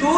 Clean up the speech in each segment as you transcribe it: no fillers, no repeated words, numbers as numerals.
2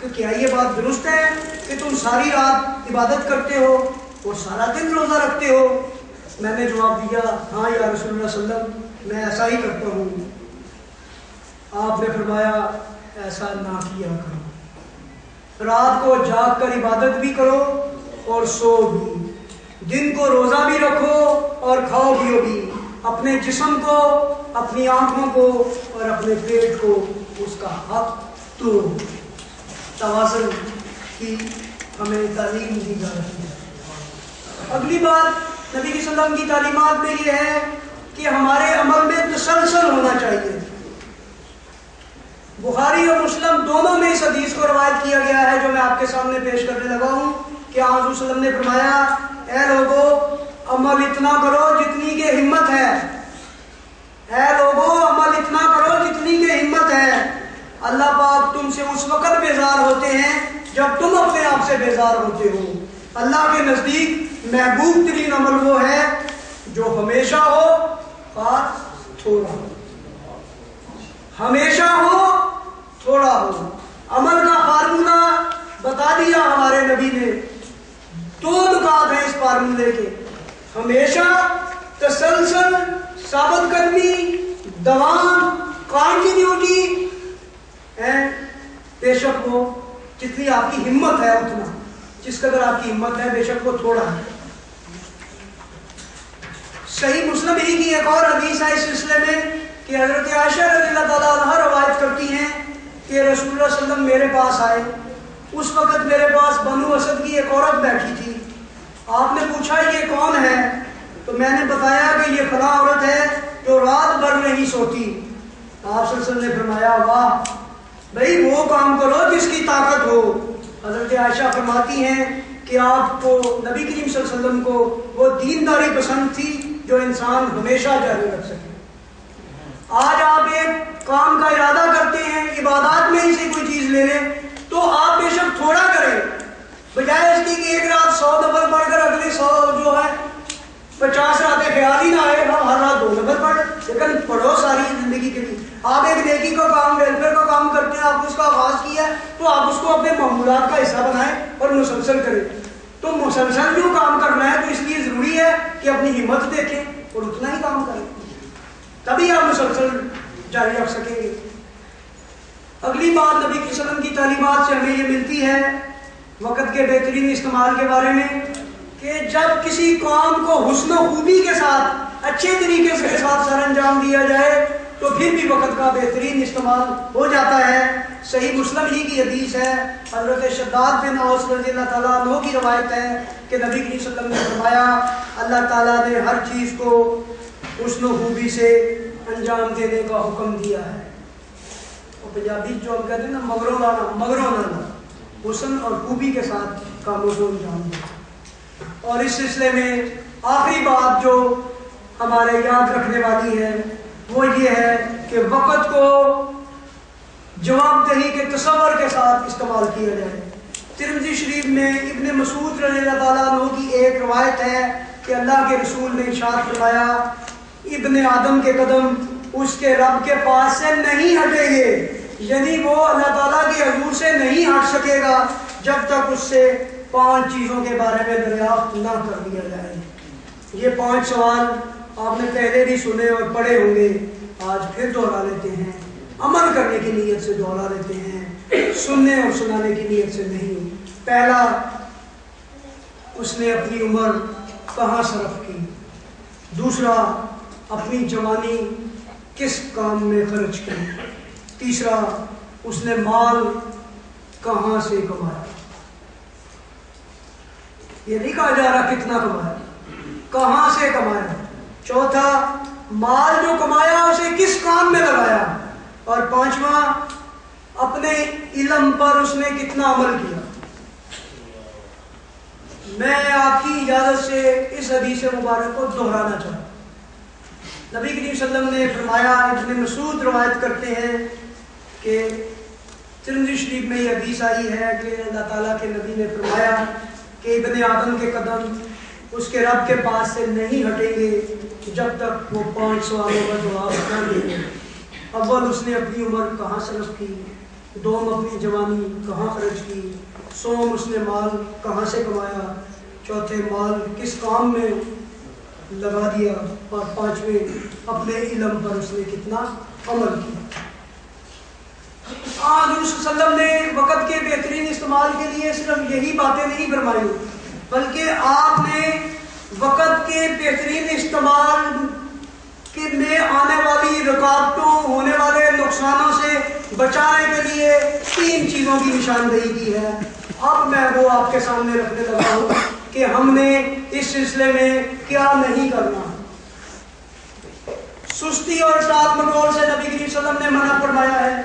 کہ کیا یہ بات درست ہے کہ تم ساری رات عبادت کرتے ہو اور سارا دن روزہ رکھتے ہو؟ میں نے جواب دیا ہاں یا رسول اللہ صلی اللہ علیہ وسلم میں ایسا ہی کرتا ہوں۔ آپ نے فرمایا ایسا نہ کیا کرو، رات کو جاگ کر عبادت بھی کرو اور سو بھی، دن کو روزہ بھی رکھو اور کھاؤ پیو بھی، اپنے جسم کو، اپنی آنکھوں کو اور اپنے پیٹ کو اس کا حق دو۔ توازن کی ہمیں تعلیم دی جا رہی ہے۔ اگلی بات نبی صلی اللہ علیہ وسلم کی تعلیمات میں یہ ہے کہ ہمارے عمل میں تسلسل ہونا چاہیے۔ بخاری اور مسلم دونوں میں اس حدیث کو روایت کیا گیا ہے جو میں آپ کے سامنے پیش کرنے لگا ہوں کہ آن حضور صلی اللہ علیہ وسلم نے فرمایا اے لوگو عمل اتنا کرو جتنی کہ ہمت ہے، اے لوگو عمل اتنا کرو جتنی کہ ہمت ہے۔ اللہ پاک تم سے اس وقت بیزار ہوتے ہیں جب تم اپنے آپ سے بیزار ہوتے ہو۔ اللہ کے نزدیک محبوب ترین عمل وہ ہے جو ہمیشہ ہو اور تھوڑا ہو، ہمیشہ ہو تھوڑا ہو۔ عمل کا فارمولہ بتا دیا ہمارے نبی نے، دو نکات ہیں اس فارمولے کے، ہمیشہ، تسلسل، ثابت قدمی، دوام، کنٹینیوٹی، بے شک وہ جتنی آپ کی ہمت ہے اتنا، جس قدر آپ کی ہمت ہے بے شک وہ تھوڑا ہے۔ صحیح مسلم ہی کی ایک اور حدیث ہے اس سلسلے میں کہ حضرت عائشہ رضی اللہ تعالیٰ عنہا روایت کرتی ہیں کہ رسول اللہ صلی اللہ علیہ وسلم میرے پاس آئے، اس وقت میرے پاس بنو اسد کی ایک عورت بیٹھی تھی۔ آپ نے پوچھا یہ کون ہے؟ تو میں نے بتایا کہ یہ فلاں عورت ہے جو رات بھر نہیں سوتی۔ آپ صلی اللہ علیہ وسلم نے فرمایا واہ بھئی وہ کام کرو جس کی طاقت ہو۔ حضرت عائشہ فرماتی ہیں کہ آپ کو نبی کریم صلی اللہ علیہ وسلم کو وہ دینداری پسند تھی جو انسان ہمیشہ جاری رکھ سکے۔ آج آپ ایک کام کا ارادہ کرتے ہیں، عبادات میں ہی سے کوئی چیز لے لیں تو آپ بے شک تھوڑا کریں، بجائے اس کی کہ ایک رات 100 نفل پڑھ کر اگلی 100 جو ہے 50 راتیں خیال ہی نہ آئے ہم ہر رات 2 نفل پڑھ، لیکن پڑھو ساری زندگی کے لیے۔ آپ ایک نیکی کا کام، ویلفیئر کا کام کرتے ہیں، آپ اس کا آغاز کیا ہے تو آپ اس کو اپنے معمولات کا حصہ بنائیں اور مسلسل کریں۔ تو مسلسل جو کام کرنا ہے تو اس لیے ضروری ہے کہ اپنی ہمت دیکھیں اور اتنا ہی کام کریں، تبھی آپ مسلسل جاری رکھ سکیں گے۔ اگلی بات نبی صلی اللہ علیہ وسلم کی تعلیمات سے ہمیں یہ ملتی ہے وقت کے بہترین استعمال کے بارے میں کہ جب کسی کام کو حسن و خوبی کے ساتھ، اچھے طریقے کے ساتھ سر انجام دیا جائے تو پھر بھی وقت کا بہترین استعمال ہو جاتا ہے۔ صحیح مسلم ہی کی حدیث ہے، حضرت شداد بن اوس رضی اللہ تعالیٰ عنہ کی روایت ہے کہ نبی صلی اللہ علیہ وسلم نے فرمایا اللہ تعالیٰ نے ہر چیز کو حسن و خوبی سے انجام دینے کا حکم دیا ہے۔ اور پنجابی جو ہم کہتے ہیں نا مگروں لانا، حسن اور خوبی کے ساتھ کاموں کو انجام دیا۔ اور اس سلسلے میں آخری بات جو ہمارے یاد رکھنے والی ہے وہ یہ ہے کہ وقت کو جواب دہی کے تصور کے ساتھ استعمال کیا جائے۔ ترمذی شریف میں ابن مسعود رضی اللہ تعالیٰ عنہ کی ایک روایت ہے کہ اللہ کے رسول نے ارشاد فرمایا ابن آدم کے قدم اس کے رب کے پاس سے نہیں ہٹیں گے، یعنی وہ اللہ تعالیٰ کے حضور سے نہیں ہٹ سکے گا جب تک اس سے 5 چیزوں کے بارے میں دریافت نہ کر دیا جائے۔ یہ 5 سوال آپ نے پہلے بھی سنے اور پڑھے ہوں گے، آج پھر دوہرا لیتے ہیں، عمل کرنے کی نیت سے دوہرا لیتے ہیں، سننے اور سنانے کی نیت سے نہیں۔ پہلا، اس نے اپنی عمر کہاں صرف کی۔ دوسرا، اپنی جوانی کس کام میں خرچ کی۔ تیسرا، اس نے مال کہاں سے کمایا۔ یہ نہیں کہا جا رہا کتنا کمایا، کہاں سے کمایا۔ چوتھا، مال جو کمایا اسے کس کام میں لگایا۔ اور 5واں، اپنے علم پر اس نے کتنا عمل کیا۔ میں آپ کی اجازت سے اس حدیث مبارک کو دہرانا چاہتا ہوں۔ نبی کریم صلی اللہ علیہ وسلم نے فرمایا، ابن مسعود روایت کرتے ہیں کہ ترمذی شریف میں یہ حدیث آئی ہے کہ اللہ تعالیٰ کے نبی نے فرمایا کہ ابن آدم کے قدم اس کے رب کے پاس سے نہیں ہٹیں گے جب تک وہ 5 سوالوں کا جواب نہ دیں گے۔ اول، اس نے اپنی عمر کہاں صرف کی۔ دوم اپنی جوانی کہاں خرچ کی، سوم اس نے مال کہاں سے کمایا، چوتھے مال کس کام میں لگا دیا، اور پانچویں اپنے علم پر اس نے کتنا عمل کیا۔ آج حضور صلی اللہ علیہ وسلم نے وقت کے بہترین استعمال کے لیے صرف یہی باتیں نہیں فرمائی، بلکہ آپ نے وقت کے بہترین استعمال میں آنے والی رکاوٹوں، ہونے والے نقصانوں سے بچانے کے لیے 3 چیزوں کی نشاندہی کی ہے۔ اب میں وہ آپ کے سامنے رکھنے لگا ہوں کہ ہم نے اس سلسلے میں کیا نہیں کرنا۔ سستی اور ٹال مٹول سے نبی کریم صلی اللہ علیہ وسلم نے منع فرمایا ہے،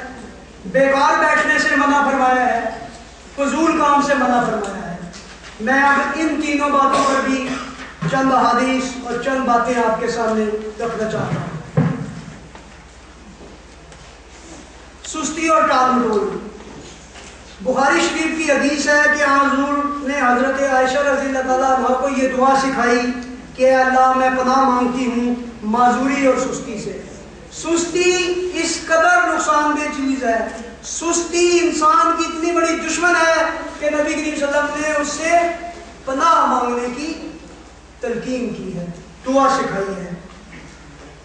بیکار بیٹھنے سے منع فرمایا ہے، فضول کام سے منع فرمایا ہے۔ میں اب ان تینوں باتوں پر بھی چند احادیث اور چند باتیں آپ کے سامنے رکھنا چاہتا ہوں۔ سستی اور ٹال مٹول۔ بخاری شریف کی حدیث ہے کہ حضور نے حضرت عائشہ رضی اللہ تعالیٰ عنہ کو یہ دعا سکھائی کہ اے اللہ میں پناہ مانگتی ہوں معذوری اور سستی سے۔ سستی اس قدر نقصان دہ چیز ہے، سستی انسان کی اتنی بڑی دشمن ہے کہ نبی کریم صلی اللہ علیہ وسلم نے اس سے پناہ مانگنے کی تلقین کی ہے، دعا سکھائی ہے۔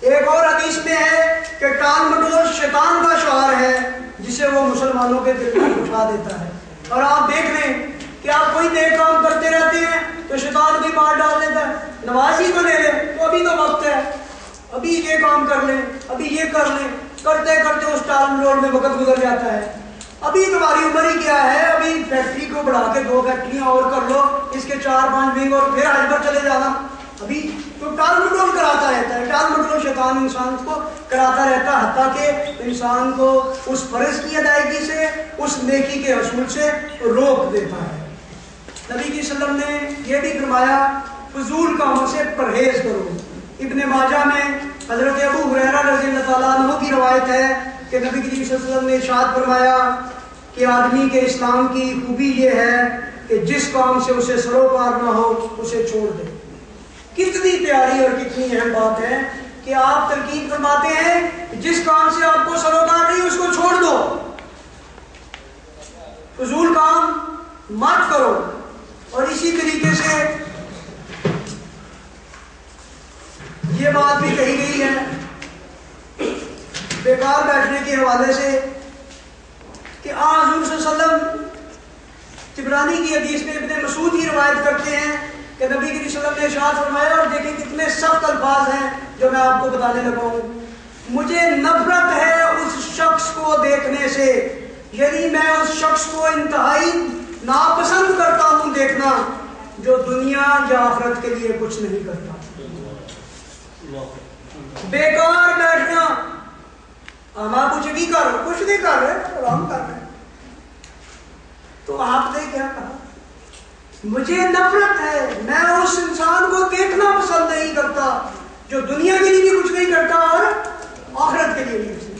ایک اور حدیث میں ہے کہ ٹال مٹول شیطان کا شعار ہے جسے وہ مسلمانوں کے دل میں اٹھا دیتا ہے۔ اور آپ دیکھ لیں کہ آپ کوئی نیک کام کرتے رہتے ہیں تو شیطان بھی مار ڈال دیتا ہے، نماز ہی تو لے لیں تو ابھی تو وقت ہے، ابھی یہ کام کر لیں، ابھی یہ کر لیں، کرتے کرتے اس ٹال مٹول میں وقت گزر جاتا ہے۔ ابھی تمہاری عمر ہی کیا ہے، ابھی فیکٹری کو بڑھا کے 2 فیکٹریاں اور کر لو، اس کے 4-5 ونگ اور پھر حج پر چلے جانا۔ ابھی تو ٹال مٹول کراتا رہتا ہے، ٹال مٹول شیطان انسان کو کراتا رہتا ہے، حتیٰ کہ انسان کو اس فرض کی ادائیگی سے، اس نیکی کے حصول سے روک دیتا ہے۔ نبی کی صلی اللہ علیہ وسلم نے یہ بھی فرمایا فضول کاموں سے پرہیز کرو۔ ابن ماجہ میں حضرت ابو ہریرہ رضی اللہ تعالیٰ عنہ کی روایت ہے کہ نبی کریم صلی اللہ علیہ وسلم نے ارشاد فرمایا کہ آدمی کے اسلام کی خوبی یہ ہے کہ جس کام سے اسے سروکار نہ ہو اسے چھوڑ دے۔ کتنی پیاری اور کتنی اہم بات ہے کہ آپ تلقین فرماتے ہیں جس کام سے آپ کو سروکار نہیں اس کو چھوڑ دو، فضول کام مت کرو۔ اور اسی طریقے سے یہ بات بھی کہی گئی ہے بیکار بیٹھنے کے حوالے سے کہ حضور صلی اللہ علیہ وسلم طبرانی کی حدیث میں ابن مسعود کی روایت کرتے ہیں کہ نبی کریم صلی اللہ علیہ وسلم نے ارشاد فرمایا، اور دیکھیں کتنے سخت الفاظ ہیں جو میں آپ کو بتانے لگا ہوں، مجھے نفرت ہے اس شخص کو دیکھنے سے، یعنی میں اس شخص کو انتہائی ناپسند کرتا ہوں دیکھنا جو دنیا یا آخرت کے لیے کچھ نہیں کرتا۔ بیکار بیٹھنا، ہم آپ کچھ نہیں کر رہے آرام کر رہے، تو آپ نے کیا کہا؟ مجھے نفرت ہے، میں اس انسان کو دیکھنا پسند نہیں کرتا جو دنیا کے لیے بھی کچھ نہیں کرتا اور آخرت کے لیے بھی کچھ نہیں۔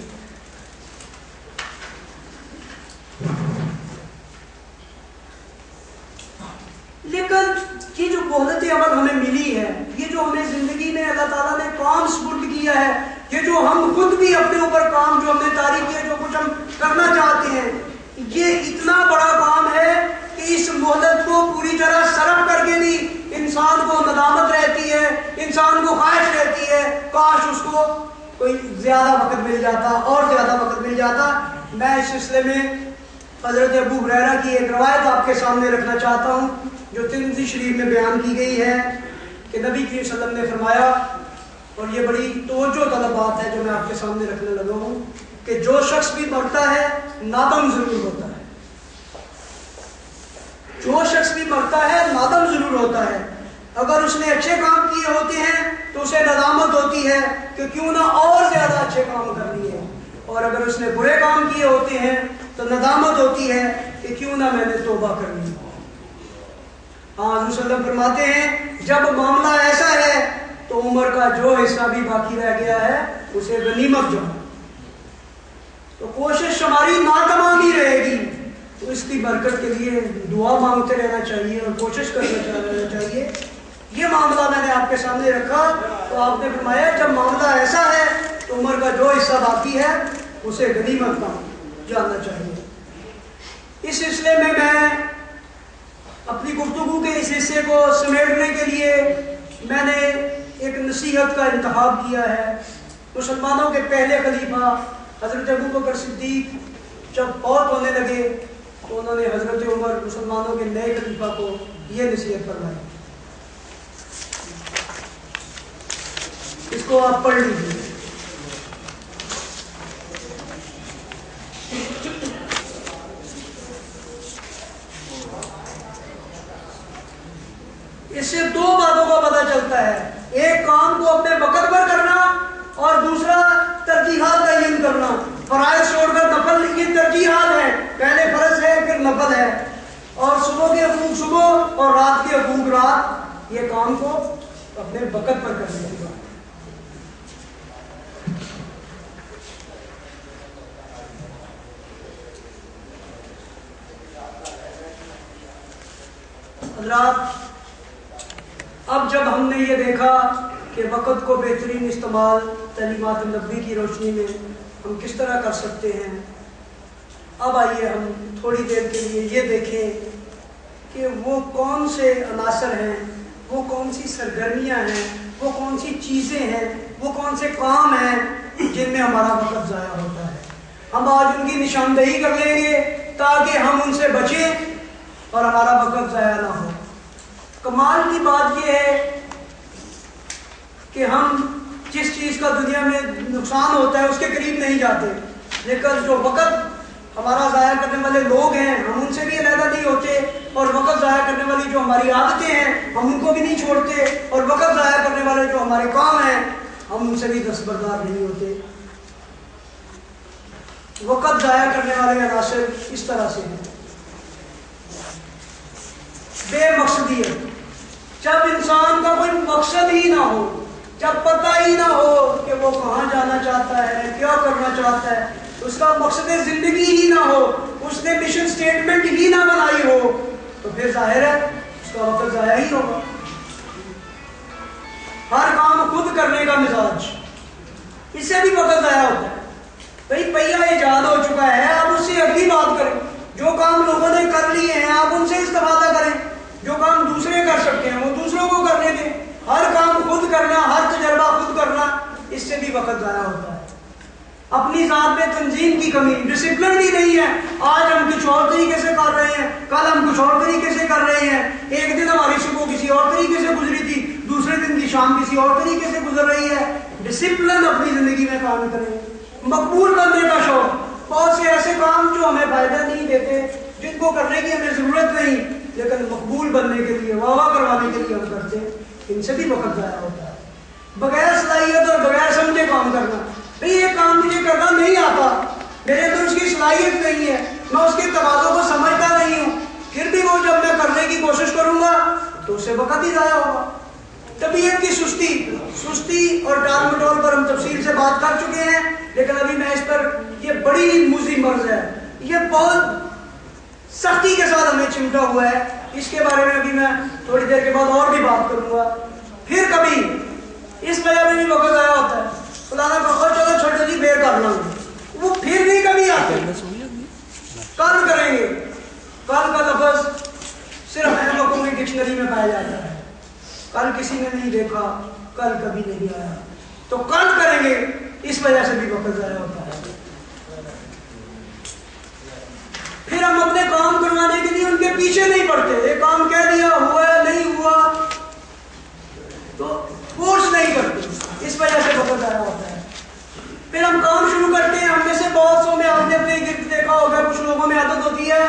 لیکن یہ جو بہت عمل ہمیں ملی ہے، یہ جو ہمیں زندگی میں اللہ تعالیٰ نے کام سپرد کیا ہے، یہ جو ہم خود بھی اپنے اوپر کام جو ہم نے طاری کیا، جو کچھ ہم کرنا چاہتے ہیں، یہ اتنا بڑا کام ہے کہ اس مہلت کو پوری طرح صرف کر کے بھی انسان کو ندامت رہتی ہے، انسان کو خواہش رہتی ہے کاش اس کو کوئی زیادہ وقت مل جاتا اور زیادہ وقت مل جاتا۔ میں اس سلسلے میں حضرت ابو ہریرہ کی ایک روایت آپ کے سامنے رکھنا چاہتا ہوں جو ترمذی شریف میں بیان کی گئی ہے کہ نبی کریم صلی اللہ علیہ وسلم نے فرمایا، اور یہ بڑی توجہ طلب بات ہے جو میں آپ کے سامنے رکھنے لگا ہوں، کہ جو شخص بھی مرتا ہے نادم ضرور ہوتا ہے، جو شخص بھی مرتا ہے نادم ضرور ہوتا ہے۔ اگر اس نے اچھے کام کیے ہوتے ہیں تو اسے ندامت ہوتی ہے کہ کیوں نہ اور زیادہ اچھے کام کر لیے، اور اگر اس نے برے کام کیے ہوتے ہیں تو ندامت ہوتی ہے کہ کیوں نہ میں نے توبہ کر لی۔ حضور صلی اللہ علیہ وسلم فرماتے ہیں جب معاملہ ایسا ہے تو عمر کا جو حصہ بھی باقی رہ گیا ہے اسے غنیمت جانو۔ تو کوشش ہماری ناتمام ہی رہے گی، تو اس کی برکت کے لیے دعا مانگتے رہنا چاہیے اور کوشش کرنا رہنا چاہیے۔ یہ معاملہ میں نے آپ کے سامنے رکھا تو آپ نے فرمایا جب معاملہ ایسا ہے تو عمر کا جو حصہ باقی ہے اسے غنیمت جاننا چاہیے۔ اس سلسلے میں اپنی گفتگو کے اس حصے کو سمیٹنے کے لیے میں نے ایک نصیحت کا انتخاب کیا ہے۔ مسلمانوں کے پہلے خلیفہ حضرت ابوبکر صدیق جب فوت ہونے لگے تو انہوں نے حضرت عمر مسلمانوں کے نئے خلیفہ کو یہ نصیحت فرمائی، اس کو آپ پڑھ لیجیے۔ اس سے دو باتوں کا پتہ چلتا ہے، ایک کام کو اپنے وقت پر کرنا اور دوسرا ترجیحات تعین کرنا۔ فرائض چھوڑ کر نفل، یہ ترجیحات ہے، پہلے فرض ہے پھر نفل ہے، اور صبح کے حقوق صبح اور رات کے حقوق رات، یہ کام کو اپنے وقت پر کرنے کی بات۔ حضرات، اب جب ہم نے یہ دیکھا کہ وقت کو بہترین استعمال تعلیمات نبوی کی روشنی میں ہم کس طرح کر سکتے ہیں، اب آئیے ہم تھوڑی دیر کے لیے یہ دیکھیں کہ وہ کون سے عناصر ہیں، وہ کون سی سرگرمیاں ہیں، وہ کون سی چیزیں ہیں، وہ کون سے کام ہیں جن میں ہمارا وقت ضائع ہوتا ہے۔ ہم آج ان کی نشاندہی کر لیں گے تاکہ ہم ان سے بچیں اور ہمارا وقت ضائع نہ ہو۔ کمال کی بات یہ ہے کہ ہم جس چیز کا دنیا میں نقصان ہوتا ہے اس کے قریب نہیں جاتے، لیکن جو وقت ہمارا ضائع کرنے والے لوگ ہیں ہم ان سے بھی علیحدہ نہیں ہوتے، اور وقت ضائع کرنے والی جو ہماری عادتیں ہیں ہم ان کو بھی نہیں چھوڑتے، اور وقت ضائع کرنے والے جو ہمارے کام ہیں ہم ان سے بھی دستبردار نہیں ہوتے۔ وقت ضائع کرنے والے عناصر اس طرح سے ہیں۔ بے مقصدیت، جب انسان کا کوئی مقصد ہی نہ ہو، جب پتہ ہی نہ ہو کہ وہ کہاں جانا چاہتا ہے، کیا کرنا چاہتا ہے، اس کا مقصد زندگی ہی نہ ہو، اس نے مشن سٹیٹمنٹ ہی نہ بنائی ہو، تو پھر ظاہر ہے اس کا وقت ضائع ہی ہوگا۔ ہر کام خود کرنے کا مزاج، اس سے بھی وقت ضائع ہوتا ہے۔ بھئی پہیا ایجاد ہو چکا ہے، آپ اس سے اگلی بات کریں، جو کام لوگوں نے کر لیے ہیں آپ ان سے استفادہ کریں، جو کام دوسرے کر سکتے ہیں وہ دوسروں کو کرنے دیں۔ ہر کام خود کرنا، ہر تجربہ خود کرنا، اس سے بھی وقت ضائع ہوتا ہے۔ اپنی ذات میں تنظیم کی کمی، ڈسپلن بھی نہیں ہے، آج ہم کچھ اور طریقے سے کر رہے ہیں، کل ہم کچھ اور طریقے سے کر رہے ہیں، ایک دن ہماری صبح کسی اور طریقے سے گزری تھی، دوسرے دن کی شام کسی اور طریقے سے گزر رہی ہے۔ ڈسپلن اپنی زندگی میں کام کریں۔ مقبول بننے کا شوق، بہت سے ایسے کام جو ہمیں فائدہ نہیں دیتے، جن کو کرنے کی ہمیں ضرورت نہیں، لیکن مقبول بننے کے لیے، واہ واہ کروانے کے لیے ہم کرتے ہیں، ان سے بھی وقت ضائع ہوتا ہے۔ بغیر صلاحیت اور بغیر سمجھے کام کرنا، نہیں یہ کام مجھے کرنا نہیں آتا، میرے اندر اس کی صلاحیت نہیں ہے، میں اس کے تقاضوں کو سمجھتا نہیں ہوں، پھر بھی وہ جب میں کرنے کی کوشش کروں گا تو اسے وقت ہی ضائع ہوگا۔ طبیعت کی سستی اور ٹال مٹول پر ہم تفصیل سے بات کر چکے ہیں، لیکن ابھی میں اس پر، یہ بڑی موذی مرض ہے، یہ بہت سختی کے ساتھ ہمیں چمٹا ہوا ہے، اس کے بارے میں ابھی میں تھوڑی دیر کے بعد اور بھی بات کروں گا۔ پھر کبھی اس وجہ میں بھی وقت ضائع ہوتا ہے، فلانا کو چلو چھوٹے جی بیر کر لوں گے، وہ پھر نہیں کبھی آتے، کل کریں گے۔ کل کا لفظ صرف اہم لوگوں کی ڈکشنری میں پایا جاتا ہے، کل کسی نے نہیں دیکھا، کل کبھی نہیں آیا، تو کل کریں گے، اس وجہ سے بھی وقت ضائع ہوتا ہے۔ پھر ہم اپنے کام کروانے کے لیے ان کے پیچھے نہیں پڑتے، ایک کام کہہ دیا، ہوا نہیں ہوا تو فورس نہیں کرتے، اس وجہ سے وقت ضائع ہوتا ہے۔ پھر ہم کام شروع کرتے ہیں، ہم میں سے بہت سو میں آپ نے اپنے گرد دیکھا ہوگا، کچھ لوگوں میں عادت ہوتی ہے،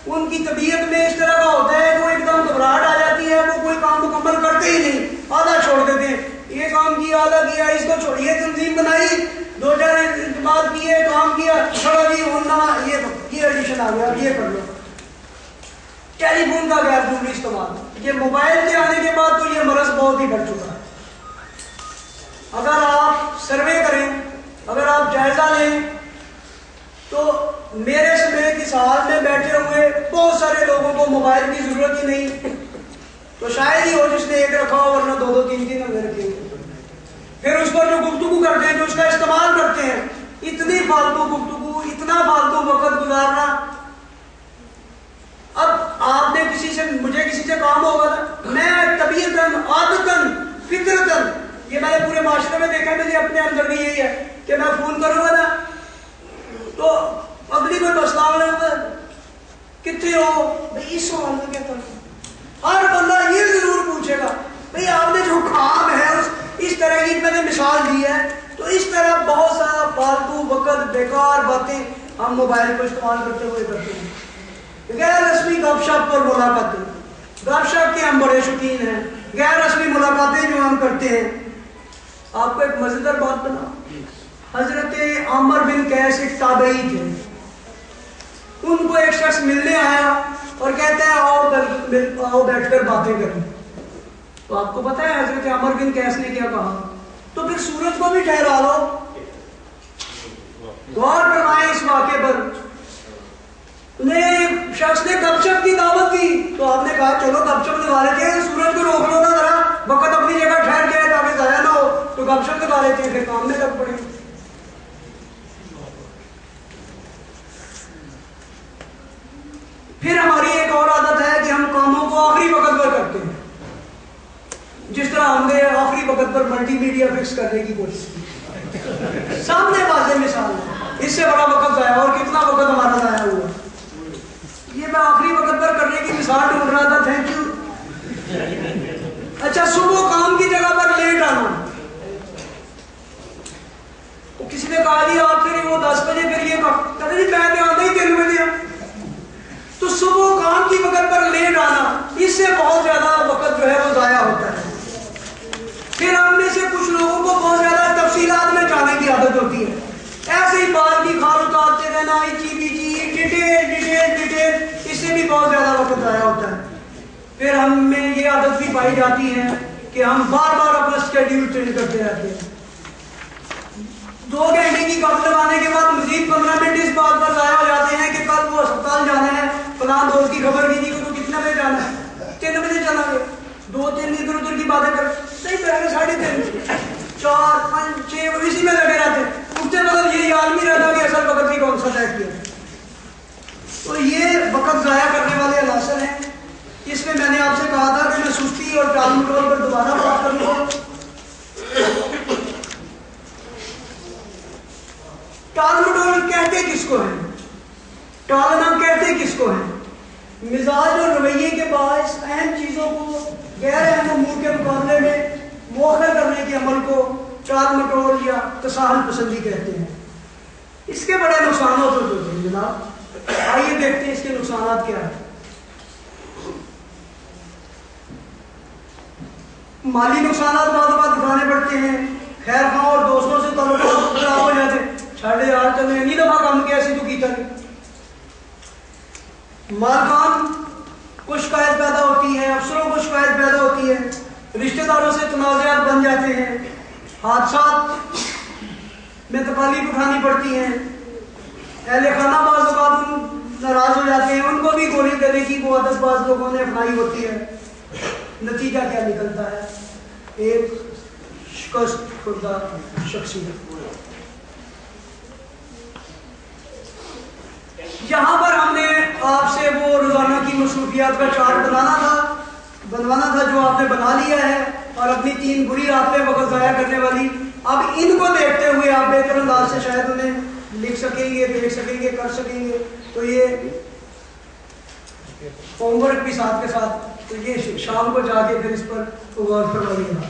ان کی طبیعت میں اس طرح کا ہوتا ہے کہ وہ ایک دم گھبراہٹ آ جاتی ہے، وہ کوئی کام مکمل کرتے ہی نہیں، آدھا چھوڑ دیتے ہیں، یہ کام کیا آدھا کیا، اس کو چھوڑیے، تنظیم بنائی، دو چار اعتماد کیے، کام کیا، چھوڑا جی ہونا، یہ ایڈیشن آ گیا، یہ کر لو۔ ٹیلی فون کا غیر ضروری استعمال، یہ موبائل کے آنے کے بعد تو یہ مرض بہت ہی بڑھ چکا ہے۔ اگر آپ سروے کریں، اگر آپ جائزہ لیں تو میرے سمیت اس حال میں بیٹھے ہوئے بہت سارے لوگوں کو موبائل کی ضرورت ہی نہیں، تو شاید ہی ہو جس نے ایک رکھا ہو، ورنہ دو تین ہمیں رکھے ہوئے۔ پھر اس پر جو گفتگو کرتے ہیں، جو اس کا استعمال کرتے ہیں، اتنی فالتو گفتگو، اتنا فالتو وقت گزارنا، آپ نے مجھے کسی سے کام ہوگا نا، میں طبیعتاً عادتاً فطرتاً، یہ میں نے پورے معاشرے میں دیکھا، مجھے اپنے اندر بھی یہی ہے کہ میں فون کروں گا نا تو اگلی کوئی السلام علیکم کتنے ہو بھائی، اس سوال میں کیا کروں، ہر بندہ یہ ضرور پوچھے گا بھائی آپ نے جو کام ہے اس طرح کی میں نے مثال دی ہے. تو اس طرح بہت سارا فالتو وقت بیکار باتیں ہم موبائل کو استعمال کرتے ہوئے کرتے ہیں. غیر رسمی گپ شپ اور ملاقاتیں، گپ شپ کے ہم بڑے شوقین ہیں. غیر رسمی ملاقاتیں جو ہم کرتے ہیں، آپ کو ایک مزیدار بات بتاؤں. حضرت عامر بن قیس ایک تابعی تھے. ان کو ایک شخص ملنے آیا اور کہتا ہے آؤ بیٹھ کر باتیں کریں. تو آپ کو پتا ہے حضرت عامر بن قیس نے کیا کہا؟ تو پھر سورج کو بھی ٹھہرا لو. غور فرمائیں اس واقعے پر. شخص نے گپ شپ کی دعوت دی تو آپ نے کہا چلو گپ شپ لگا لیتے ہیں، سورج کو روک لو نا ذرا، وقت اپنی جگہ ٹھہر جائے تاکہ ضائع نہ ہو، تو گپ شپ لگا لیتے ہیں، پھر کام میں لگ پڑے. پھر ہماری ایک اور عادت ہے کہ ہم کاموں کو آخری وقت پر کرتے ہیں. جس طرح ہم نے آخری وقت پر ملٹی میڈیا فکس کرنے کی کوشش کی، سامنے واضح مثال ہے. اس سے بڑا وقت ضائع اور کتنا وقت ہمارا ضائع ہوا. یہ میں آخری وقت پر کرنے کی مثال ڈھونڈ رہا تھا. Thank you. اچھا، صبح کام کی جگہ پر لیٹ آنا. تو کسی نے کہا جی آپ پھر وہ 10 بجے پھر یہ کہتے جی میں تو آتا ہی 3 بجے. تو صبح کام کی وقت پر لیٹ آنا، اس سے بہت زیادہ وقت جو ہے وہ ضائع ہوتا ہے. پھر ہم میں سے کچھ لوگوں کو بہت زیادہ تفصیلات میں جانے کی عادت ہوتی ہے. ایسے ہی بال کی کھال اتارتے رہنا، ڈیٹیل، اس سے بھی بہت زیادہ وقت ضائع ہوتا ہے. پھر ہم میں یہ عادت بھی پائی جاتی ہے کہ ہم بار بار اپنا اسکیڈیول چینج کرتے رہتے ہیں. 2 گھنٹے کی گپ لگانے کے بعد مزید 15 منٹ اس بات پر ضائع ہو جاتے ہیں کہ کل وہ اسپتال جانا ہے، فلاں دوست کی خبر کی تھی کہ تو کتنے بجے جانا ہے، 3 بجے چلا گیا. 2-3 ادھر ادھر کی باتیں کر صحیح پہلے 3:30 4 5 6 اسی میں لگے رہتے. اٹھتے وقت یہ یاد نہیں رہتا کہ اصل وقت بھی کون سا طے کیا. تو یہ وقت ضائع کرنے والے عناصر ہیں. اس میں میں نے آپ سے کہا تھا کہ میں سستی اور ٹال مٹول پر دوبارہ بات کروں گا. ٹال مٹول کہتے کس کو ہیں؟ ٹالنا کہتے کس کو ہیں؟ مزاج اور رویے کے باعث اہم چیزوں کو غیر اہم امور کے مقابلے میں مؤخر کرنے کے عمل کو ٹال مٹول یا تساہل پسندی کہتے ہیں. اس کے بڑے نقصانات ہوتے ہیں جناب. آئیے دیکھتے ہیں اس کے نقصانات کیا ہیں. مالی نقصانات بعض اوقات اٹھانے پڑتے ہیں. خیر خواہ اور دوستوں سے تعلقات خراب ہو جاتے ہیں. چھاڑے یار تو میں نہیں دفعہ کام کیا ایسی تو کیتا نہیں. مالکان کو شکایت پیدا ہوتی ہے، افسروں کو شکایت پیدا ہوتی ہے، رشتہ داروں سے تنازعات بن جاتے ہیں، حادثات میں تکالیف اٹھانی پڑتی ہیں، اہل خانہ بعض اوقات ناراض ہو جاتے ہیں، ان کو بھی گولی دینے کی وہ عادت بعض لوگوں نے اپنائی ہوتی ہے. نتیجہ کیا نکلتا ہے؟ ایک شکست خوردہ شخصیت. یہاں پر ہم نے آپ سے وہ روزانہ کی مصروفیات کا چارٹ بنوانا تھا جو آپ نے بنا لیا ہے، اور اپنی 3 بری عادتیں وقت ضائع کرنے والی. اب ان کو دیکھتے ہوئے آپ بہتر انداز سے شاید انہیں لکھ سکیں گے، دیکھ سکیں گے، کر سکیں گے. تو یہ ہوم ورک بھی ساتھ کے ساتھ، تو یہ شام کو جا کے پھر اس پر غور فرمائیے گا.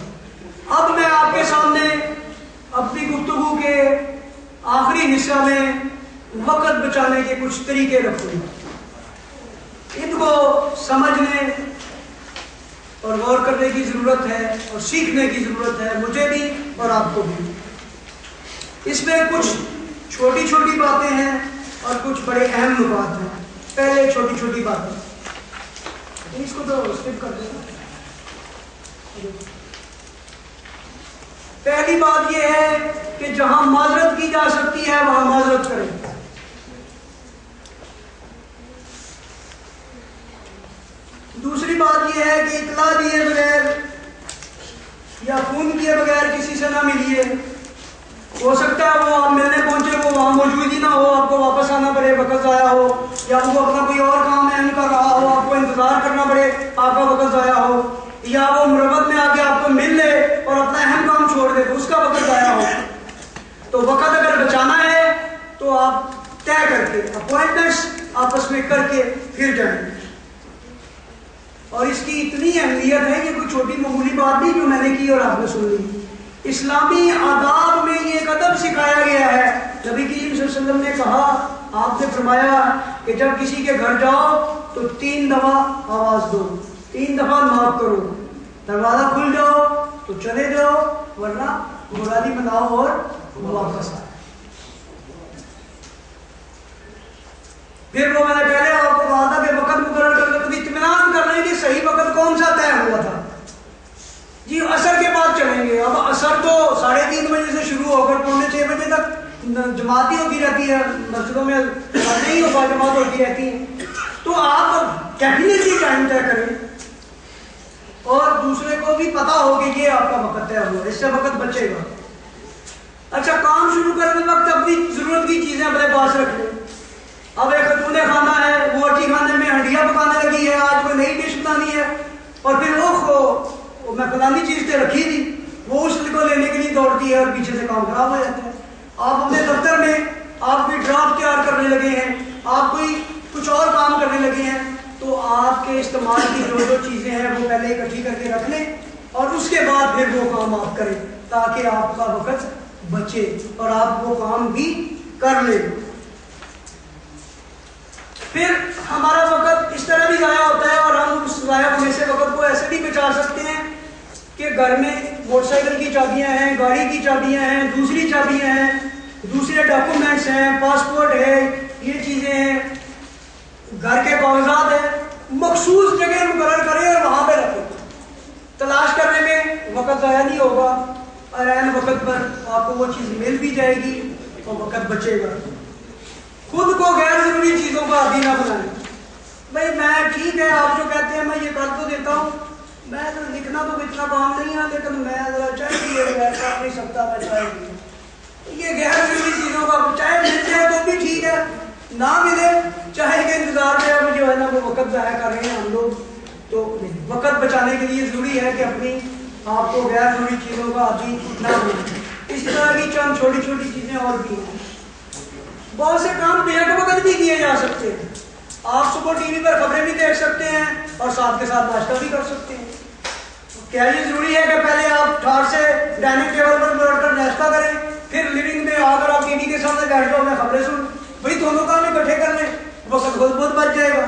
اب میں آپ کے سامنے اپنی گفتگو کے آخری حصہ میں وقت بچانے کے کچھ طریقے رکھوں گا. ان کو سمجھنے اور غور کرنے کی ضرورت ہے اور سیکھنے کی ضرورت ہے، مجھے بھی اور آپ کو بھی. اس میں کچھ چھوٹی چھوٹی باتیں ہیں اور کچھ بڑے اہم نکات ہیں. پہلے چھوٹی چھوٹی باتیں، اس کو تو اسکپ کر دیں. پہلی بات یہ ہے کہ جہاں معذرت کی جا سکتی ہے وہاں معذرت کریں. دوسری بات یہ ہے کہ اطلاع دیے بغیر یا فون کیے بغیر کسی سے نہ ملیے. ہو سکتا ہے وہ آپ ملنے پہنچے وہ وہاں موجود ہی نہ ہو، آپ کو واپس آنا پڑے، وقت ضائع ہو. یا وہ اپنا کوئی اور کام اہم کر رہا ہو، آپ کو انتظار کرنا پڑے، آپ کا وقت ضائع ہو، یا وہ مروت میں آ کے آپ کو مل لے اور اپنا اہم کام چھوڑ دے تو اس کا وقت ضائع ہو. تو وقت اگر بچانا ہے تو آپ طے کر کے اپوائنٹمنٹس آپس میں کر کے پھر جائیں. اور اس کی اتنی اہمیت ہے کہ کوئی چھوٹی معمولی بات نہیں جو میں نے کی اور آپ نے سن لی. اسلامی آداب میں یہ ایک ادب سکھایا گیا ہے. نبی کریم صلی اللہ علیہ وسلم نے کہا، آپ نے فرمایا کہ جب کسی کے گھر جاؤ تو 3 دفعہ آواز دو، 3 دفعہ ناک کرو، دروازہ کھل جاؤ تو چلے جاؤ ورنہ مرادی بناؤ اور واپس آئے. پھر وہ میں نے پہلے آپ کو کہا تھا کہ وقت مقرر کرنے تو اطمینان کر رہے ہیں کہ صحیح وقت کون سا طے ہوا تھا. جی عصر کے بعد چلیں گے. اب عصر تو 3:30 بجے سے شروع ہو کر 5:45 بجے تک جماعت ہی ہوتی رہتی ہے، مسجدوں میں نہیں ہو جماعت ہوتی رہتی ہے. تو آپ ڈیفینیٹلی ٹائم طے کریں اور دوسرے کو بھی پتا ہو کہ یہ آپ کا وقت طے ہوا، اس سے وقت بچے گا. اچھا، کام شروع کرنے وقت اپنی ضرورت کی چیزیں اپنے پاس رکھ لیں. اب ایک خاتون خانہ ہے، وہ اٹھی خانے میں ہنڈیاں پکانے لگی ہے، آج کوئی نئی ڈش بنانی ہے، اور پھر وہ میں فلانی چیز پہ رکھی تھی، وہ اس کو لینے کے لیے دوڑتی ہے اور پیچھے سے کام خراب ہو جاتا ہے. آپ اپنے دفتر میں آپ کوئی ڈرافٹ تیار کرنے لگے ہیں، آپ کوئی کچھ اور کام کرنے لگے ہیں، تو آپ کے استعمال کی جو چیزیں ہیں وہ پہلے اکٹھی کر کے رکھ لیں اور اس کے بعد پھر وہ کام آپ کریں تاکہ آپ کا وقت بچے اور آپ وہ کام بھی کر لیں. پھر ہمارا وقت اس طرح بھی ضائع ہوتا ہے اور ہم اس ضائع ہونے سے وقت کو ایسے بھی بچا سکتے ہیں کہ گھر میں موٹر سائیکل کی چابیاں ہیں، گاڑی کی چابیاں ہیں، دوسری چابیاں ہیں، دوسرے ڈاکومنٹس ہیں، پاسپورٹ ہے، یہ چیزیں ہیں، گھر کے کاغذات ہیں، مخصوص جگہ مقرر کریں اور وہاں پہ رکھیں. تلاش کرنے میں وقت ضائع نہیں ہوگا اور عین وقت پر آپ کو وہ چیز مل بھی جائے گی اور وقت بچے گا. خود کو غیر ضروری چیزوں کا عادی نہ بنائیں. بھائی میں ٹھیک ہے، آپ جو کہتے ہیں میں یہ کر تو دیتا ہوں، میں تو لکھنا تو اتنا کام نہیں ہے، لیکن میں ذرا چائے پیے بغیر کر نہیں سکتا، میں چائے پیے. یہ غیر ضروری چیزوں کا چاہے مل جائے تو بھی ٹھیک ہے، نہ ملے چاہے کہ انتظار میں اب جو ہے نا وہ وقت ضائع کر رہے ہیں ہم لوگ. تو وقت بچانے کے لیے ضروری ہے کہ اپنی آپ کو غیر ضروری چیزوں کا عادی نہ بنے. اس طرح کی چند چھوٹی چھوٹی چیزیں اور بھی ہیں. بہت سے کام بیک وقت بھی کیے جا سکتے ہیں. آپ صبح ٹی وی پر خبریں بھی دیکھ سکتے ہیں اور ساتھ کے ساتھ ناشتہ بھی کر سکتے ہیں. کیا یہ ضروری ہے کہ پہلے آپ ٹھاٹ سے ڈائننگ ٹیبل پر بیٹھ کر ناشتہ کریں پھر لیونگ میں آ کر آپ ٹی وی کے سامنے بیٹھ جاؤ میں خبریں سن؟ بھائی دونوں کام اکٹھے کر لیں، وقت بہت بچ جائے گا.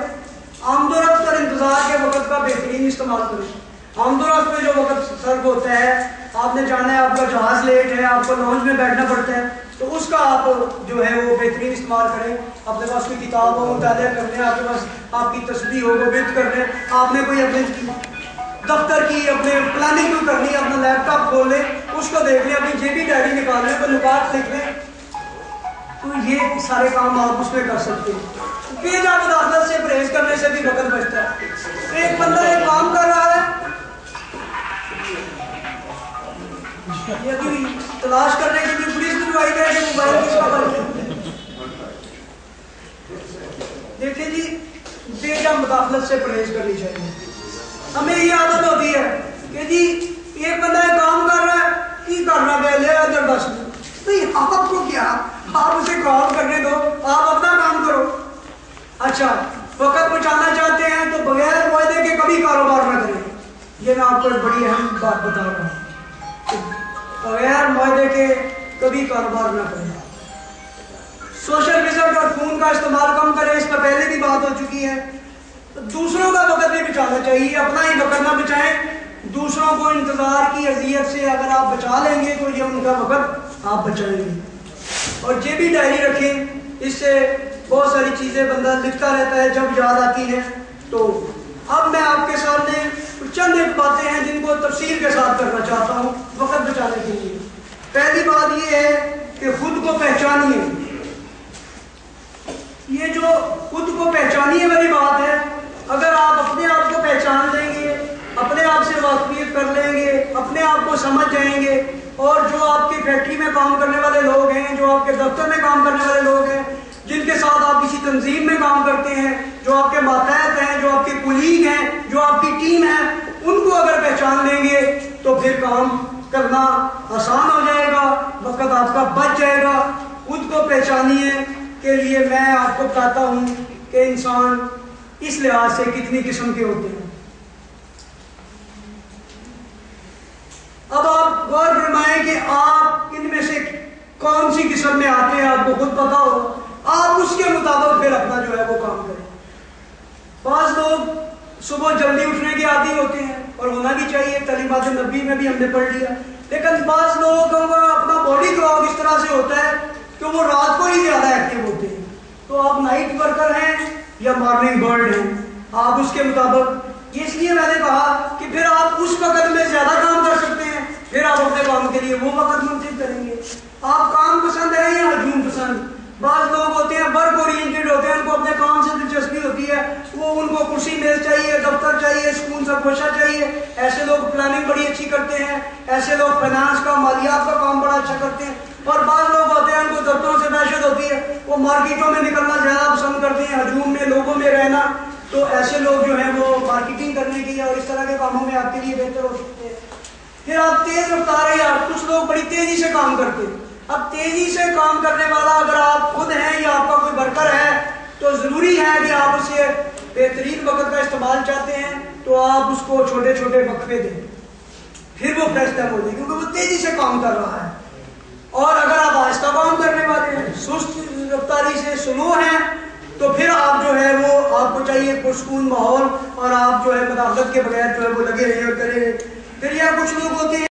آمد و رفت اور انتظار کے وقت کا بہترین استعمال کریں. آمد و رفت میں جو وقت سرف ہوتا ہے، آپ نے جانا ہے آپ کا جہاز لیٹ ہے، آپ کو لانچ میں بیٹھنا پڑتا ہے، تو اس کا آپ جو ہے وہ بہترین استعمال کریں. اپنے پاس کوئی کتاب ہو مطالعہ کرنے، آپ کے پاس آپ کی تسبیح ہو وہ بیت کرنے، آپ نے کوئی اپنے دفتر کی اپنے پلاننگ کو کرنی ہے، اپنا لیپ ٹاپ کھول لیں، اس کو دیکھ لیں، اپنی جیبی ڈائری نکال لیں، کوئی نکات لکھ لیں، تو یہ سارے کام آپ اس میں کر سکتے ہیں. بے جا مداخلت سے پرہیز کرنے سے بھی وقت بچتا ہے. ایک بندہ ایک کام کر رہا ہے، یہ تلاش کرنے کے لیے پولیس دلوائی جائے کہ موبائل کس کا بن ہے. دیکھیں جی، بے جا مداخلت سے پرہیز کرنی چاہیے. ہمیں یہ عادت ہوتی ہے کہ جی ایک بندہ ایک کام کر رہا ہے، کی کر رہا ہے لے ادھر 10 منٹ، بھائی آپ کو کیا، آپ اسے کام کرنے دو، آپ اپنا کام کرو. اچھا، وقت بچانا چاہتے ہیں تو بغیر معاہدے کے کبھی کاروبار نہ کریں. یہ میں آپ کو ایک بڑی اہم بات بتا رہا ہوں، بغیر معاہدے کے کبھی کاروبار نہ کریں. سوشل وزٹ اور فون کا استعمال کم کریں، اس پر پہلے بھی بات ہو چکی ہے. دوسروں کا وقت بھی بچانا چاہیے، اپنا ہی وقت نہ بچائیں. دوسروں کو انتظار کی اذیت سے اگر آپ بچا لیں گے تو یہ ان کا وقت آپ بچائیں گے. اور جیبی ڈائری رکھیں، اس سے بہت ساری چیزیں بندہ لکھتا رہتا ہے جب یاد آتی ہیں. تو اب میں آپ کے سامنے چند ایک باتیں ہیں جن کو تفصیل کے ساتھ کرنا چاہتا ہوں وقت بچانے کے لیے. پہلی بات یہ ہے کہ خود کو پہچانیے. یہ جو خود کو پہچانیے والی بات ہے، اگر آپ اپنے آپ کو پہچان لیں گے، اپنے آپ سے واقفیت کر لیں گے، اپنے آپ کو سمجھ جائیں گے، اور جو آپ کی فیکٹری میں کام کرنے والے لوگ ہیں، جو آپ کے دفتر میں کام کرنے والے لوگ ہیں، جن کے ساتھ آپ کسی تنظیم میں کام کرتے ہیں، جو آپ کے ماتحت ہیں، جو آپ کے کولیگ ہیں، جو آپ کی ٹیم ہے، ان کو اگر پہچان لیں گے تو پھر کام کرنا آسان ہو جائے گا، وقت آپ کا بچ جائے گا۔ خود کو پہچانیے کے لیے میں آپ کو بتاتا ہوں کہ انسان اس لحاظ سے کتنی قسم کے ہوتے ہیں۔ اب آپ غور فرمائیں کہ آپ ان میں سے کون سی قسم میں آتے ہیں، آپ کو خود پتا ہو، آپ اس کے مطابق پھر اپنا جو ہے وہ کام کریں۔ بعض لوگ صبح جلدی اٹھنے کے عادی ہوتے ہیں اور ہونا بھی چاہیے، تعلیمات نبی میں بھی ہم نے پڑھ لیا، لیکن بعض لوگوں کا اپنا باڈی کلاک اس طرح سے ہوتا ہے کہ وہ رات کو ہی زیادہ ایکٹیو ہوتے ہیں۔ تو آپ نائٹ ورکر ہیں یا مارننگ برڈ ہیں، آپ اس کے مطابق، اس لیے میں نے کہا کہ پھر آپ اس وقت میں زیادہ کام کر سکتے ہیں، پھر آپ اپنے کام کے لیے وہ وقت منتخب کریں گے۔ آپ کام پسند ہیں یا ہجوم پسند؟ بعض لوگ ہوتے ہیں ورک اورینٹڈ ہوتے ہیں، ان کو اپنے کام سے دلچسپی ہوتی ہے، وہ ان کو کرسی میز چاہیے، دفتر چاہیے، سکون سا گوشہ چاہیے۔ ایسے لوگ پلاننگ بڑی اچھی کرتے ہیں، ایسے لوگ فائنانس کا، مالیات کا کام بڑا اچھا کرتے ہیں۔ اور بعض لوگ ہوتے ہیں ان کو دفتروں سے دہشت ہوتی ہے، وہ مارکیٹوں میں نکلنا زیادہ پسند کرتے ہیں، ہجوم میں، لوگوں میں رہنا۔ تو ایسے لوگ جو ہیں وہ مارکیٹنگ کرنے کے لیے اور اس طرح کے کاموں میں آپ کے لیے بہتر ہو سکتے ہیں۔ پھر آپ تیز رفتار ہیں، کچھ لوگ بڑی تیزی سے کام کرتے ہیں۔ اب تیزی سے کام کرنے والا اگر آپ خود ہیں یا آپ کا کوئی ورکر ہے تو ضروری ہے کہ آپ اسے بہترین وقت کا استعمال چاہتے ہیں تو آپ اس کو چھوٹے چھوٹے وقفے دیں، پھر وہ فریش ٹائم ہو جائے، کیونکہ وہ تیزی سے کام کر رہا ہے۔ اور اگر آپ آہستہ کام کرنے والے ہیں، سست رفتاری سے سلو ہیں، تو پھر آپ جو ہے وہ آپ کو چاہیے پرسکون ماحول، اور آپ جو ہے مداخلت کے بغیر جو ہے وہ لگے رہے اور کرے رہے۔ پھر یہ کچھ لوگ ہوتے ہیں